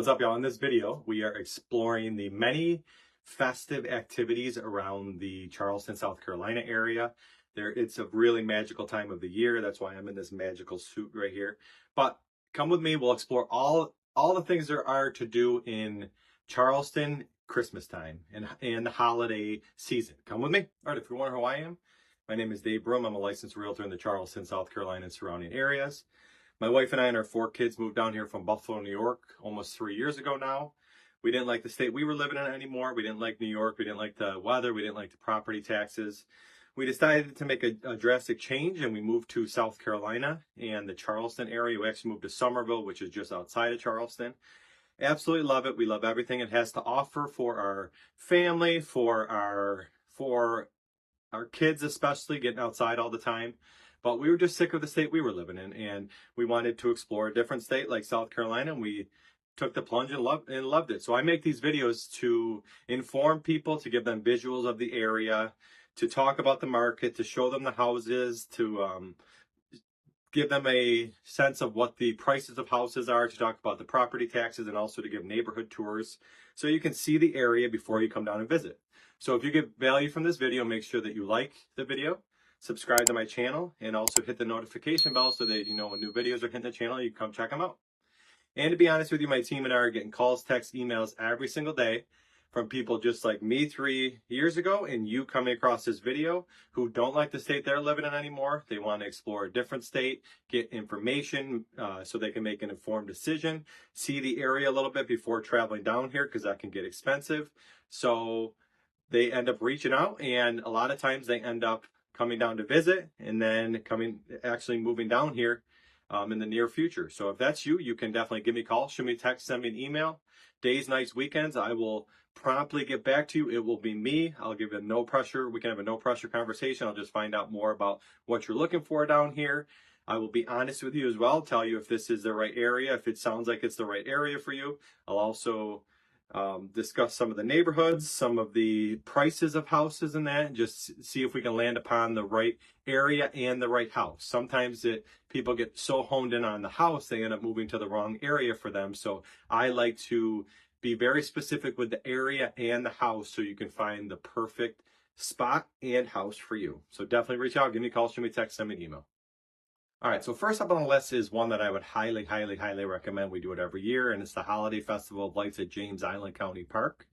What's up, y'all? In this video, we are exploring the many festive activities around the Charleston, South Carolina area. It's a really magical time of the year. That's why I'm in this magical suit right here. But come with me. We'll explore all the things there are to do in Charleston Christmas time and the holiday season. Come with me. All right, if you're wondering who I am, my name is Dave Broom. I'm a licensed realtor in the Charleston, South Carolina and surrounding areas. My wife and I and our 4 kids moved down here from Buffalo, New York, almost 3 years ago now. We didn't like the state we were living in anymore. We didn't like New York. We didn't like the weather. We didn't like the property taxes. We decided to make a drastic change, and we moved to South Carolina and the Charleston area. We actually moved to Somerville, which is just outside of Charleston. Absolutely love it. We love everything it has to offer for our family, for our kids, especially getting outside all the time. But we were just sick of the state we were living in, and we wanted to explore a different state like South Carolina, and we took the plunge and loved it. So I make these videos to inform people, to give them visuals of the area, to talk about the market, to show them the houses, to give them a sense of what the prices of houses are, to talk about the property taxes, and also to give neighborhood tours so you can see the area before you come down and visit. So if you get value from this video, make sure that you like the video, subscribe to my channel, and also hit the notification bell so that you know when new videos are hitting the channel, you come check them out. And to be honest with you, my team and I are getting calls, texts, emails every single day from people just like me 3 years ago and you coming across this video who don't like the state they're living in anymore. They want to explore a different state, get information so they can make an informed decision, see the area a little bit before traveling down here because that can get expensive. So they end up reaching out, and a lot of times they end up coming down to visit and then actually moving down here in the near future. So if that's you, you can definitely give me a call, shoot me a text, send me an email. Days, nights, weekends, I will promptly get back to you. It will be me. I'll give you no pressure. We can have a no pressure conversation. I'll just find out more about what you're looking for down here. I will be honest with you as well, tell you if this is the right area, if it sounds like it's the right area for you. I'll also discuss some of the neighborhoods, some of the prices of houses and that, and just see if we can land upon the right area and the right house. Sometimes people get so honed in on the house, they end up moving to the wrong area for them. So I like to be very specific with the area and the house so you can find the perfect spot and house for you. So definitely reach out, give me a call, shoot me a text, send me an email. All right, so first up on the list is one that I would highly, highly, highly recommend. We do it every year, and it's the Holiday Festival of Lights at James Island County Park.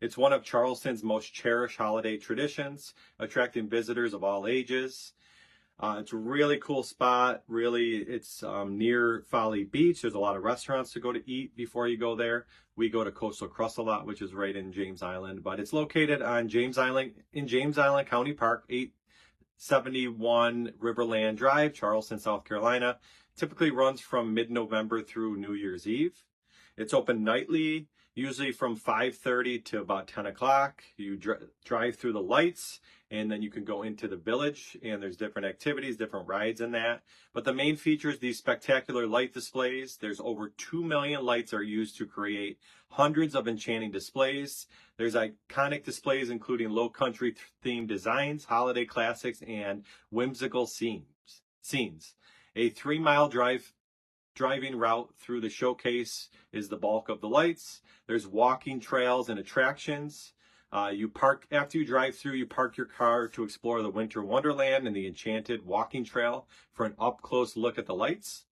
It's one of Charleston's most cherished holiday traditions, attracting visitors of all ages. It's a really cool spot. Really, it's near Folly Beach. There's a lot of restaurants to go to eat before you go there. We go to Coastal Crust a lot, which is right in James Island, but it's located on James Island, in James Island County Park, 871 Riverland Drive, Charleston, South Carolina. Typically runs from mid-November through New Year's Eve. It's open nightly, usually from 5:30 to about 10 o'clock. You drive through the lights, and then you can go into the village, and there's different activities, different rides in that. But the main feature is these spectacular light displays. There's over 2 million lights are used to create hundreds of enchanting displays. There's iconic displays including low country themed designs, holiday classics, and whimsical scenes. A 3-mile driving route through the showcase is the bulk of the lights. There's walking trails and attractions. After you drive through, you park your car to explore the Winter Wonderland and the Enchanted Walking Trail for an up-close look at the lights.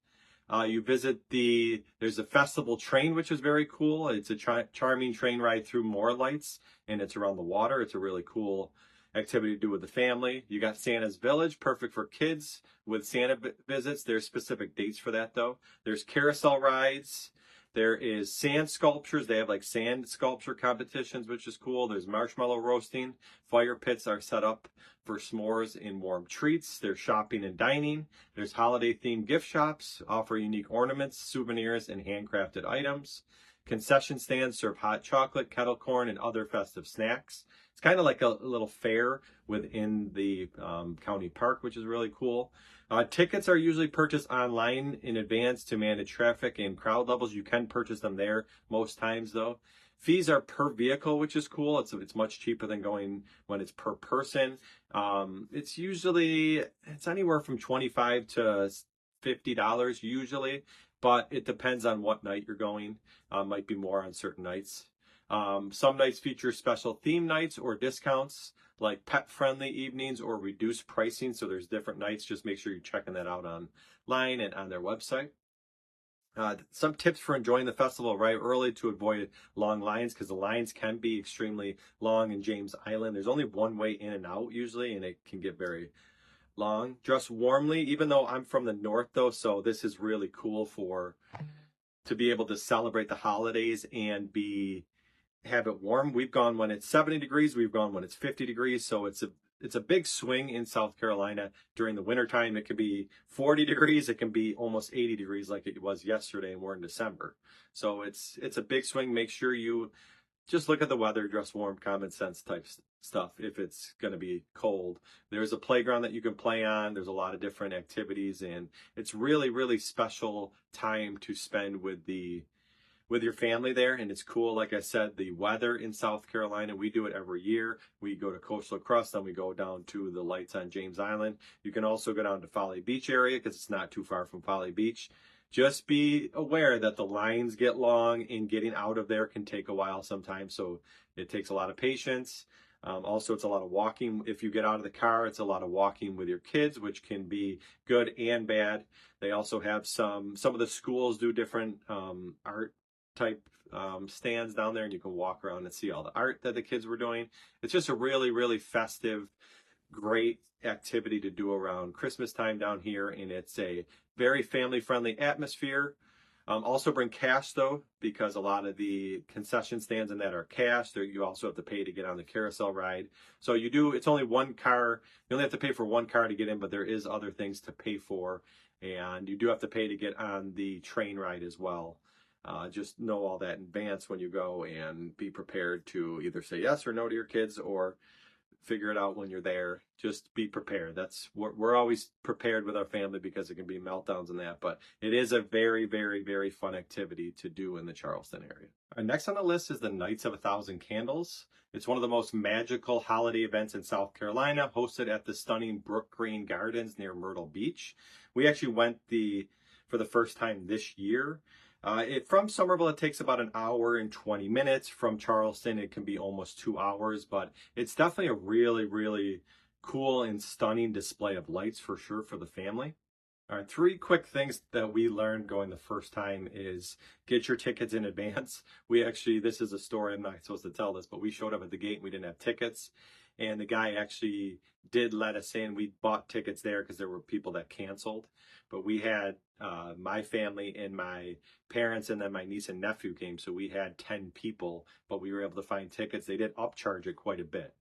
You visit there's a festival train, which is very cool. It's a charming train ride through more lights, and it's around the water. It's a really cool activity to do with the family. You got Santa's Village, perfect for kids with Santa visits. There's specific dates for that, though. There's carousel rides. There is sand sculptures. They have like sand sculpture competitions, which is cool. There's marshmallow roasting. Fire pits are set up for s'mores and warm treats. There's shopping and dining. There's holiday-themed gift shops, offer unique ornaments, souvenirs, and handcrafted items. Concession stands serve hot chocolate, kettle corn, and other festive snacks. It's kind of like a little fair within the county park, which is really cool. Tickets are usually purchased online in advance to manage traffic and crowd levels. You can purchase them there most times, though. Fees are per vehicle, which is cool. It's much cheaper than going when it's per person. It's anywhere from $25 to $50 usually. but it depends on what night you're going. Might be more on certain nights. Some nights feature special theme nights or discounts, like pet-friendly evenings or reduced pricing. So there's different nights. Just make sure you're checking that out online and on their website. Some tips for enjoying the festival: arrive early to avoid long lines, because the lines can be extremely long in James Island. There's only one way in and out usually, and it can get very long. Dress warmly, even though I'm from the north though, so this is really cool to be able to celebrate the holidays and have it warm. We've gone when it's 70 degrees, we've gone when it's 50 degrees, so it's a big swing in South Carolina during the wintertime. It can be 40 degrees, it can be almost 80 degrees like it was yesterday, and we're in December. So it's a big swing. Make sure you just look at the weather, dress warm, common sense type stuff. If it's going to be cold, there's a playground that you can play on. There's a lot of different activities, and it's really, really special time to spend with your family there. And it's cool. Like I said, the weather in South Carolina, we do it every year. We go to Coastal Crest, then we go down to the lights on James Island. You can also go down to Folly Beach area, because it's not too far from Folly Beach. Just be aware that the lines get long, and getting out of there can take a while sometimes. So it takes a lot of patience. Also, it's a lot of walking. If you get out of the car, it's a lot of walking with your kids, which can be good and bad. They also have some of the schools do different art type stands down there, and you can walk around and see all the art that the kids were doing. It's just a really, really festive, great activity to do around Christmas time down here, and it's a very family-friendly atmosphere. Also bring cash though, because a lot of the concession stands in that are cash. You also have to pay to get on the carousel ride. So it's only one car. You only have to pay for one car to get in, but there is other things to pay for, and you do have to pay to get on the train ride as well. Just know all that in advance when you go, and be prepared to either say yes or no to your kids, or figure it out when you're there. Just be prepared. We're always prepared with our family, because it can be meltdowns and that, but it is a very, very, very fun activity to do in the Charleston area. Next on the list is the Nights of 1,000 Candles. It's one of the most magical holiday events in South Carolina, hosted at the stunning Brook Green Gardens near Myrtle Beach. We actually went for the first time this year. From Somerville, it takes about an hour and 20 minutes. From Charleston, it can be almost 2 hours, but it's definitely a really, really cool and stunning display of lights for sure for the family. All right, 3 quick things that we learned going the first time is get your tickets in advance. This is a story, I'm not supposed to tell this, but we showed up at the gate and we didn't have tickets. And the guy actually did let us in. We bought tickets there because there were people that canceled. But we had my family and my parents, and then my niece and nephew came. So we had 10 people, but we were able to find tickets. They did upcharge it quite a bit.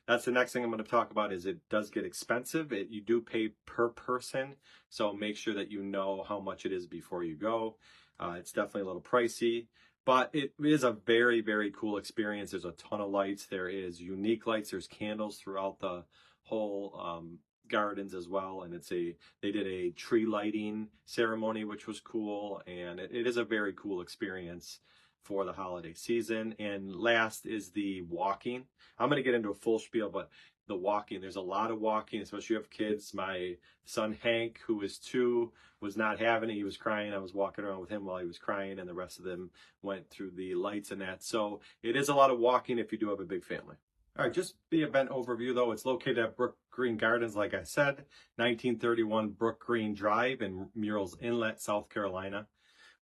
That's the next thing I'm going to talk about. Is it does get expensive. You do pay per person. So make sure that you know how much it is before you go. It's definitely a little pricey, but it is a very, very cool experience. There's a ton of lights. There is unique lights. There's candles throughout the whole gardens as well. And they did a tree lighting ceremony, which was cool. And it is a very cool experience for the holiday season. And last is the walking. I'm going to get into a full spiel, but the walking, there's a lot of walking, especially if you have kids. My son Hank, who is 2, was not having it. He was crying. I was walking around with him while he was crying, and the rest of them went through the lights and that. So it is a lot of walking if you do have a big family. All right, just the event overview though. It's located at Brook Green Gardens, like I said, 1931 Brook Green Drive in Murrells Inlet, South Carolina,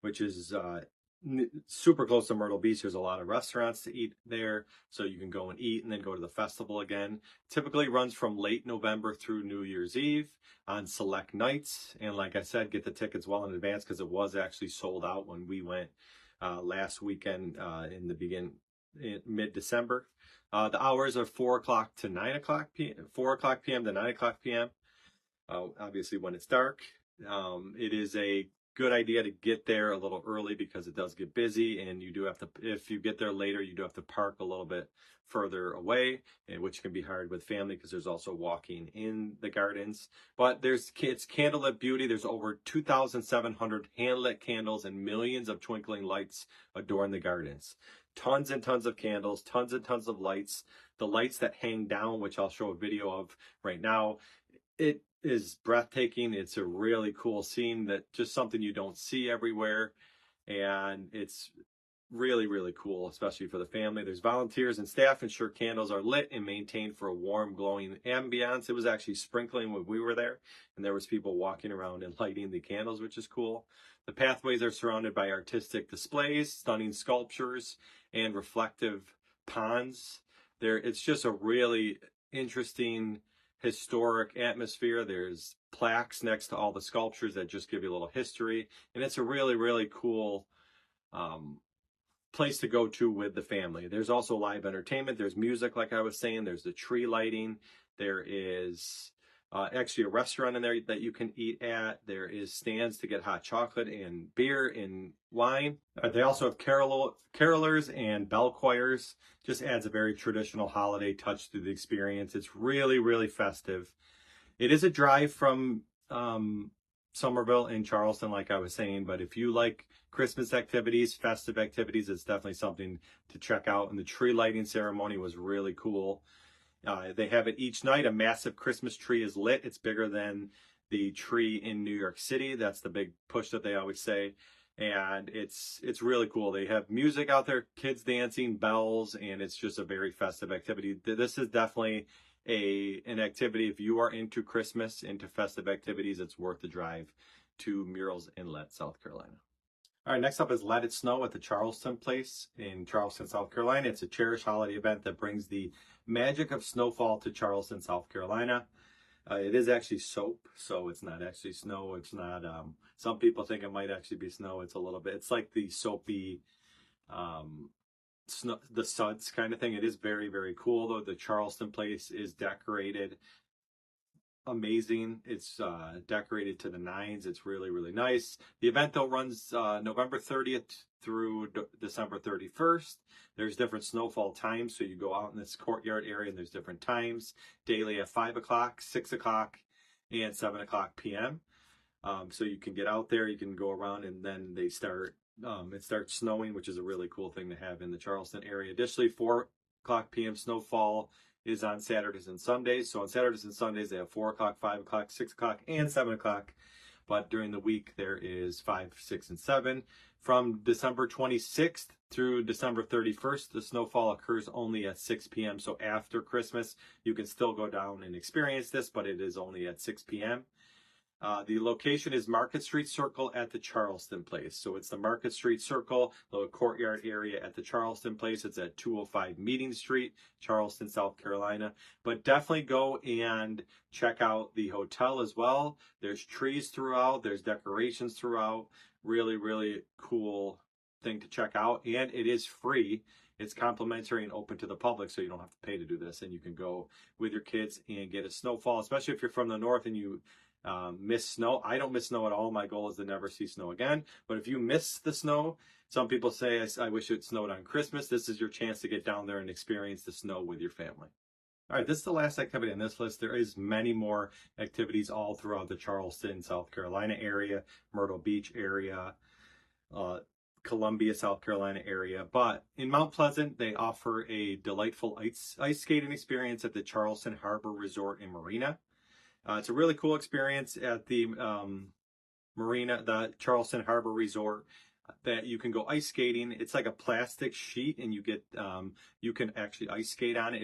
which is super close to Myrtle Beach. There's a lot of restaurants to eat there, so you can go and eat and then go to the festival again. Typically runs from late November through New Year's Eve on select nights. And like I said, get the tickets well in advance, because it was actually sold out when we went last weekend in mid-December. The hours are 4 o'clock to 9 o'clock p.m. 4 o'clock p.m. to 9 o'clock p.m. Obviously when it's dark. It is a good idea to get there a little early, because it does get busy, and you do have to, if you get there later, you do have to park a little bit further away, which can be hard with family, because there's also walking in the gardens. But it's candlelit beauty. There's over 2,700 hand-lit candles, and millions of twinkling lights adorn the gardens. Tons and tons of candles, tons and tons of lights. The lights that hang down, which I'll show a video of right now, is breathtaking. It's a really cool scene, that just something you don't see everywhere. And it's really, really cool, especially for the family. There's volunteers and staff ensure candles are lit and maintained for a warm, glowing ambiance. It was actually sprinkling when we were there, and there was people walking around and lighting the candles, which is cool. The pathways are surrounded by artistic displays, stunning sculptures, and reflective ponds. It's just a really interesting historic atmosphere. There's plaques next to all the sculptures that just give you a little history, and it's a really, really cool place to go to with the family. There's also live entertainment. There's music, like I was saying. There's the tree lighting. There is actually a restaurant in there that you can eat at. There is stands to get hot chocolate and beer and wine. They also have carolers and bell choirs. Just adds a very traditional holiday touch to the experience. It's really, really festive. It is a drive from Somerville and Charleston, like I was saying, but if you like Christmas activities, festive activities, it's definitely something to check out. And the tree lighting ceremony was really cool. They have it each night. A massive Christmas tree is lit. It's bigger than the tree in New York City. That's the big push that they always say. And it's really cool. They have music out there, kids dancing, bells, and it's just a very festive activity. This is definitely an activity. If you are into Christmas, into festive activities, it's worth the drive to Murals Inlet, South Carolina. All right, next up is Let It Snow at the Charleston Place in Charleston, South Carolina. It's a cherished holiday event that brings the magic of snowfall to Charleston, South Carolina. It is actually soap, so it's not actually snow. It's not, some people think it might actually be snow. It's a little bit, it's like the soapy, snow, the suds kind of thing. It is very, very cool, though. The Charleston Place is decorated amazing. It's decorated to the nines. It's really, really nice. The event, though, runs November 30th through December 31st. There's different snowfall times, so you go out in this courtyard area and there's different times, daily at 5 o'clock, 6 o'clock, and 7 o'clock p.m. So you can get out there, you can go around, and then it starts snowing, which is a really cool thing to have in the Charleston area. Additionally, 4 o'clock p.m. snowfall is on Saturdays and Sundays. So on Saturdays and Sundays, they have 4 o'clock, 5 o'clock, 6 o'clock, and 7 o'clock. But during the week, there is 5, 6, and 7. From December 26th through December 31st, the snowfall occurs only at 6 p.m. So after Christmas, you can still go down and experience this, but it is only at 6 p.m. The location is Market Street Circle at the Charleston Place. So it's the Market Street Circle, the courtyard area at the Charleston Place. It's at 205 Meeting Street, Charleston, South Carolina. But definitely go and check out the hotel as well. There's trees throughout. There's decorations throughout. Really, really cool thing to check out. And it is free. It's complimentary and open to the public, so you don't have to pay to do this. And you can go with your kids and get a snowfall, especially if you're from the north and you miss snow. I don't miss snow at all. My goal is to never see snow again. But if you miss the snow, some people say, I wish it snowed on Christmas. This is your chance to get down there and experience the snow with your family. All right, this is the last activity on this list. There is many more activities all throughout the Charleston, South Carolina area, Myrtle Beach area, Columbia, South Carolina area. But in Mount Pleasant, they offer a delightful ice skating experience at the Charleston Harbor Resort and Marina. It's a really cool experience at the marina, the Charleston Harbor Resort, that you can go ice skating. It's like a plastic sheet, and you can actually ice skate on it.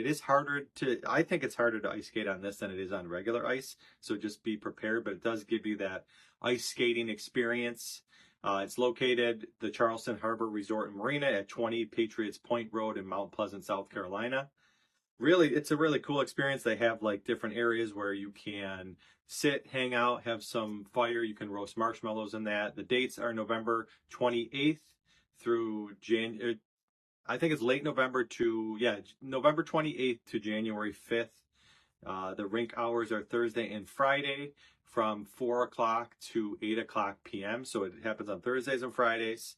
I think it's harder to ice skate on this than it is on regular ice. So just be prepared, but it does give you that ice skating experience. It's located, the Charleston Harbor Resort and Marina, at 20 Patriots Point Road in Mount Pleasant, South Carolina. Really, it's a really cool experience. They have like different areas where you can sit, hang out, have some fire. You can roast marshmallows in that. The dates are November 28th through I think it's late November to, November 28th to January 5th. The rink hours are Thursday and Friday from 4 o'clock to 8 o'clock p.m. So it happens on Thursdays and Fridays,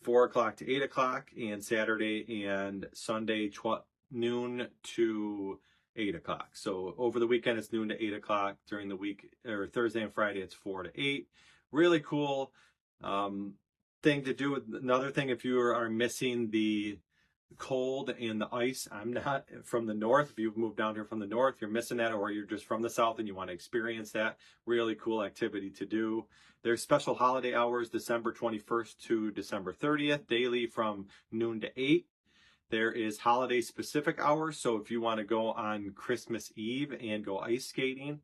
4 o'clock to 8 o'clock, and Saturday and Sunday, noon to 8 o'clock. So over the weekend, it's noon to 8 o'clock. During the week, or Thursday and Friday, it's 4 to 8. Really cool thing to do. Another thing, if you are missing the cold and the ice. I'm not from the north. If you've moved down here from the north, you're missing that, or you're just from the south and you want to experience that. Really cool activity to do. There's special holiday hours, December 21st to December 30th, daily from noon to 8. There is holiday specific hours. So if you want to go on Christmas Eve and go ice skating,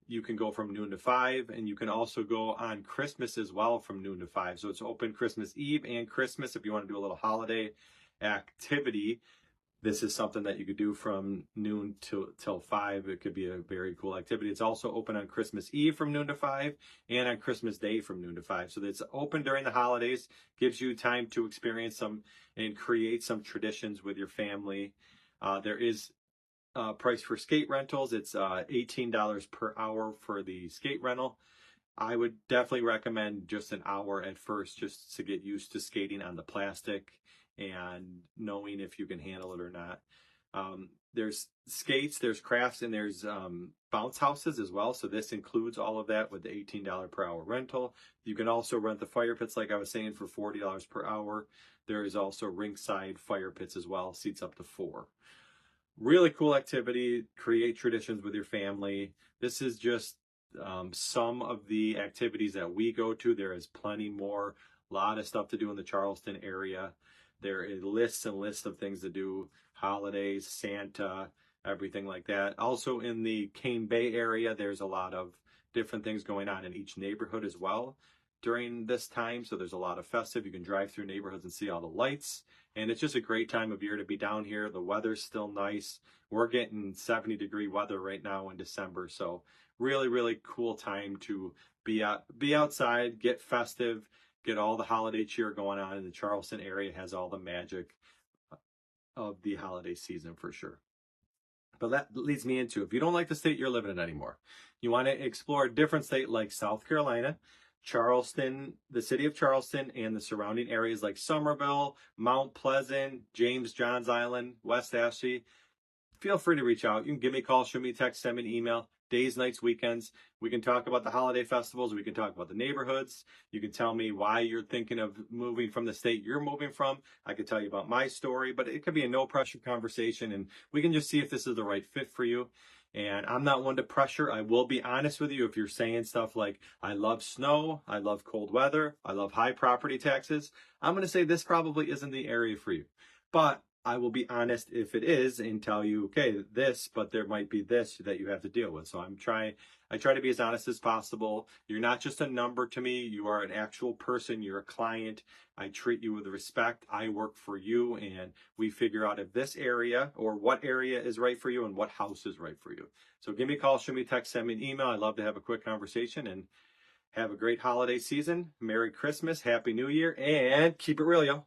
you can go from noon to 5, and you can also go on Christmas as well from noon to 5. So it's open Christmas Eve and Christmas. If you want to do a little holiday activity, this is something that you could do from noon till 5. It could be a very cool activity. It's also open on Christmas Eve from noon to 5 and on Christmas Day from noon to 5. So it's open during the holidays, gives you time to experience some and create some traditions with your family. There is price for skate rentals. It's $18 per hour for the skate rental. I would definitely recommend just an hour at first, just to get used to skating on the plastic and knowing if you can handle it or not. There's skates, there's crafts, and there's bounce houses as well. So this includes all of that with the $18 per hour rental. You can also rent the fire pits, like I was saying, for $40 per hour. There is also ringside fire pits as well, seats up to 4. Really cool activity. Create traditions with your family. This is just some of the activities that we go to. There is plenty more. A lot of stuff to do in the Charleston area. There is lists and lists of things to do. Holidays, Santa, everything like that. Also in the Cane Bay area, there's a lot of different things going on in each neighborhood as well during this time. So there's a lot of festive. You can drive through neighborhoods and see all the lights. And it's just a great time of year to be down here. The weather's still nice. We're getting 70-degree weather right now in December. So really, really cool time to be outside, get festive, get all the holiday cheer going on. And the Charleston area has all the magic of the holiday season for sure. But that leads me into, if you don't like the state you're living in anymore, you want to explore a different state like South Carolina, Charleston, the city of Charleston, and the surrounding areas like Somerville, Mount Pleasant, James Johns Island, West Ashley, feel free to reach out. You can give me a call, shoot me a text, send me an email. Days, nights, weekends. We can talk about the holiday festivals. We can talk about the neighborhoods. You can tell me why you're thinking of moving from the state you're moving from. I could tell you about my story, but it could be a no pressure conversation, and we can just see if this is the right fit for you. And I'm not one to pressure. I will be honest with you. If you're saying stuff like, I love snow, I love cold weather, I love high property taxes, I'm going to say this probably isn't the area for you. But I will be honest if it is and tell you, okay, this, but there might be this that you have to deal with. So I try to be as honest as possible. You're not just a number to me. You are an actual person. You're a client. I treat you with respect. I work for you, and we figure out if this area or what area is right for you and what house is right for you. So give me a call, shoot me a text, send me an email. I'd love to have a quick conversation, and have a great holiday season. Merry Christmas, Happy New Year, and keep it real, y'all.